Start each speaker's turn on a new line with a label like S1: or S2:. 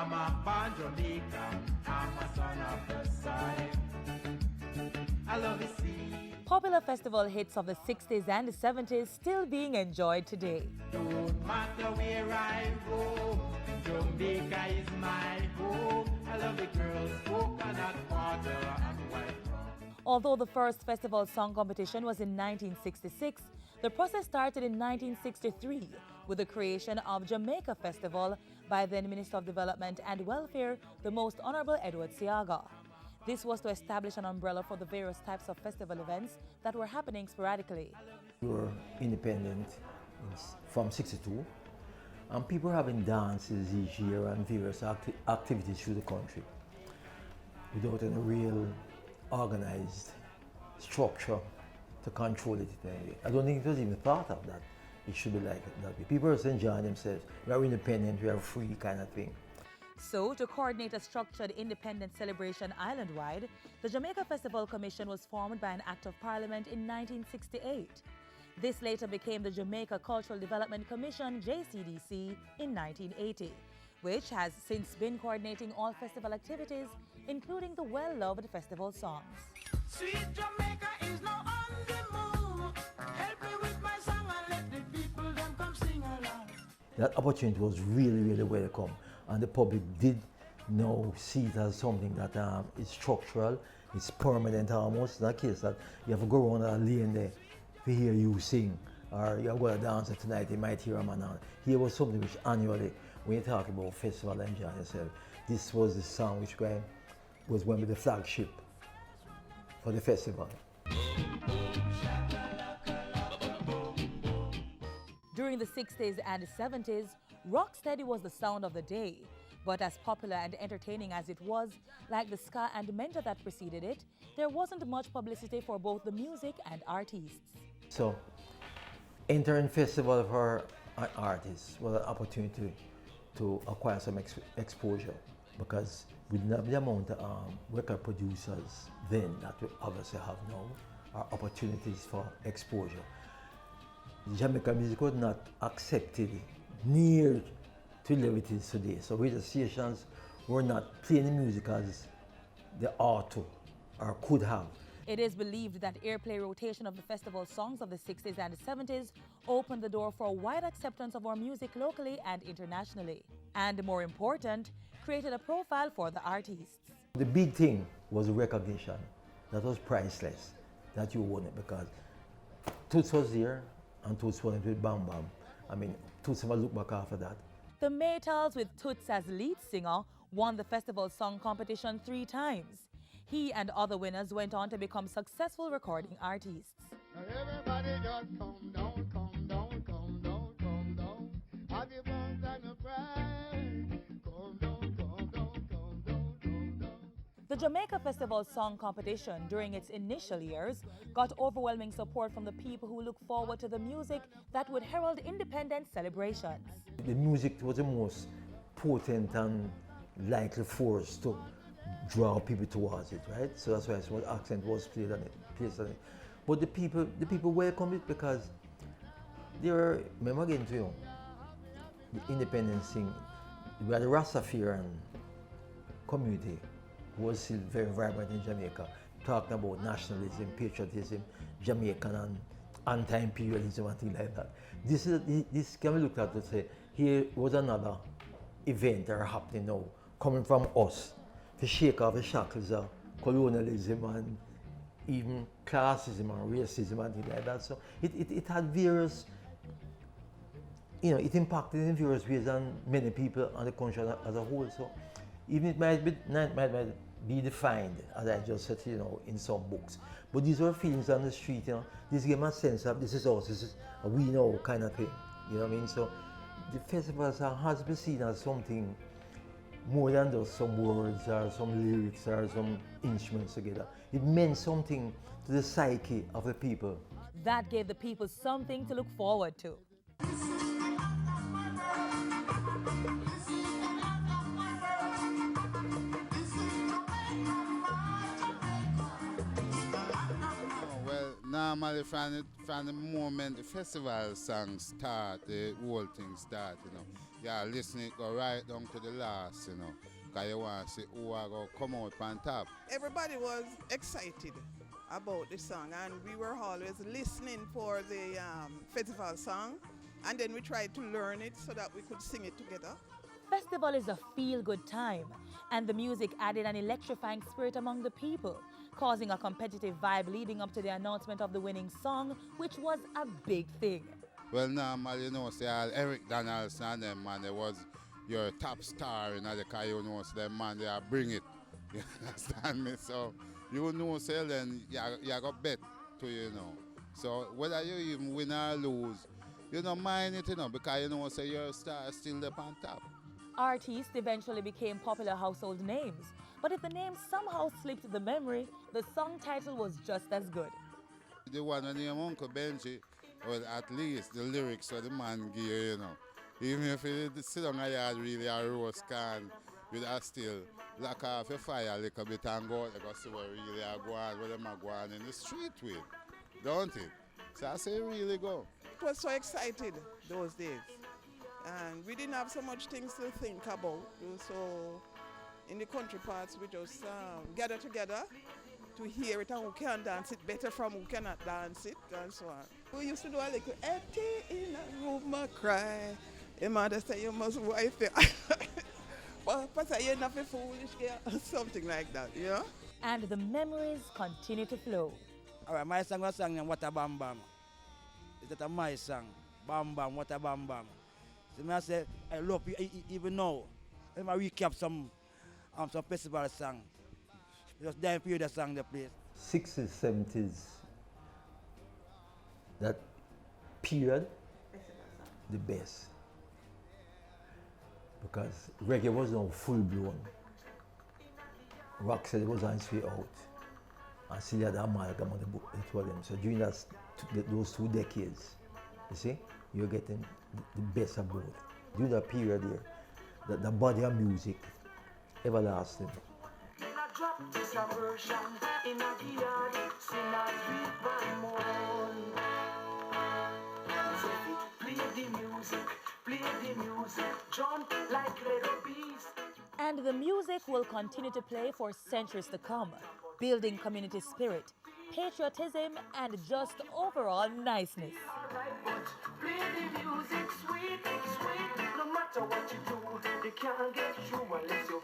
S1: I'm a born Jamaica, I'm a son of the soil. I love the sea.
S2: Popular festival hits of the 60s and the 70s still being enjoyed today.
S1: Don't matter where I go, Jamaica is my home. I love the girls, coconut water and white rum.
S2: Although the first festival song competition was in 1966, the process started in 1963 with the creation of Jamaica Festival by then Minister of Development and Welfare, the Most Honorable Edward Seaga. This was to establish an umbrella for the various types of festival events that were happening sporadically.
S3: We were independent from '62, and people were having dances each year and various activities through the country without any real organized structure to control it. I don't think it was even thought of that it should be like that. People were enjoying themselves. We are independent, we are free kind of thing.
S2: So, to coordinate a structured independence celebration island-wide, the Jamaica Festival Commission was formed by an Act of Parliament in 1968. This later became the Jamaica Cultural Development Commission, JCDC, in 1980, which has since been coordinating all festival activities, including the well-loved festival songs.
S1: Sweet Jamaica is now on the move. Help me with my song and let the people them come sing along.
S3: That opportunity was really, really welcome, and the public did now see it as something that is structural, it's permanent almost. It's not a case that you have to go around a lane there to hear you sing, or you're going to dance tonight, you might hear a man on. Here was something which annually, when you talk about festival and enjoy yourself, this was the song which was going to be the flagship for the festival.
S2: During the 60s and 70s, rocksteady was the sound of the day. But as popular and entertaining as it was, like the ska and menta that preceded it, there wasn't much publicity for both the music and artists.
S3: So, entering festival for artists was an opportunity to acquire some exposure, because we didn't have the amount of record producers then that we obviously have now, are opportunities for exposure. Jamaican music was not accepted near to the level it is today. So radio stations were not playing the music as they ought to or could have.
S2: It is believed that airplay rotation of the festival songs of the 60s and 70s opened the door for wide acceptance of our music locally and internationally. And more important, created a profile for the artists.
S3: The big thing was recognition. That was priceless, that you won it, because Toots was there and Toots won it with Bam Bam. I mean, Toots never looked back after that.
S2: The Maytals, with Toots as lead singer, won the festival song competition 3 times. He and other winners went on to become successful recording artists.
S4: Now everybody just come down, come down, come down, come down. I give one time to cry. Come down, come down, come down, come down.
S2: The Jamaica Festival Song Competition during its initial years got overwhelming support from the people who look forward to the music that would herald independence celebrations.
S3: The music was the most potent and likely force to draw people towards it, right? So that's why what accent was placed on it. But the people welcomed it, because they were, remember again to you, the independence thing, we had the Rastafarian community who was still very vibrant in Jamaica, talking about nationalism, patriotism, Jamaican and anti-imperialism and things like that. This can be looked at to say, here was another event that are happening now, coming from us, to shake off the shackles of colonialism and even classism and racism and things like that. So it had various, it impacted in various ways on many people and the country as a whole. So even it might be defined, as I just said, in some books. But these were feelings on the street, This gave me a sense of this is us, this is a we know kind of thing. You know what I mean? So the festival has to be seen as something more than just some words or some lyrics or some instruments together. It meant something to the psyche of the people.
S2: That gave the people something to look forward to.
S4: Normally from the moment the festival songs start, the whole thing start,
S5: Yeah, listen it go right down to the last, you know. Because you want to see who are going to come out on top.
S6: Everybody was excited about the song, and we were always listening for the festival song, and then we tried to learn it so that we could sing it together.
S2: Festival is a feel-good time, and the music added an electrifying spirit among the people, causing a competitive vibe leading up to the announcement of the winning song, which was a big thing.
S5: Well, normally, you know, say Eric Donaldson and them, man, they was your top star in the car, you know, so them, man, they are bring it. You understand me? So, you know, say then, you got bet to you know. So, whether you even win or lose, you don't mind it, you know, because, you know, say your star is still up on top.
S2: Artists eventually became popular household names, but if the name somehow slipped the memory, the song title was just as good.
S5: The one named Uncle Benji, well, at least the lyrics for the man give you know. Even if you sit on a yard really a roast can, you still lock off your fire a little bit and go out, you go see what really are going, what them are going in the street with, don't it? So I say really go.
S6: It was so excited those days, and we didn't have so much things to think about. So in the country parts, we just gather together to hear it, and who can dance it better from who cannot dance it, and so on. We used to do a little empty in a room, a cry. Your mother say you must wife it. Papa say you're not a foolish girl, something like that, you know?
S2: And the memories continue to flow.
S7: All right, my song was sung What a Bam Bam. Is that my song? Bam Bam, What a Bam Bam. So I say, I love you even now. Let me recap some festival song. Just dive through the song, the place.
S3: 60s, 70s, that period, the best. Because reggae was now full blown. Rock said it was on its way out. And still had the amalgam of the two of them. So during those 2 decades, you see, you're getting the best of both. During that period there, the body of music, everlasting.
S8: Drop this version in a yard, sing a sweet one. Play the music, jump like little bees.
S2: And the music will continue to play for centuries to come, building community spirit, patriotism, and just overall niceness.
S8: Play the music, sweet, sweet. No matter what you do, you can't get through unless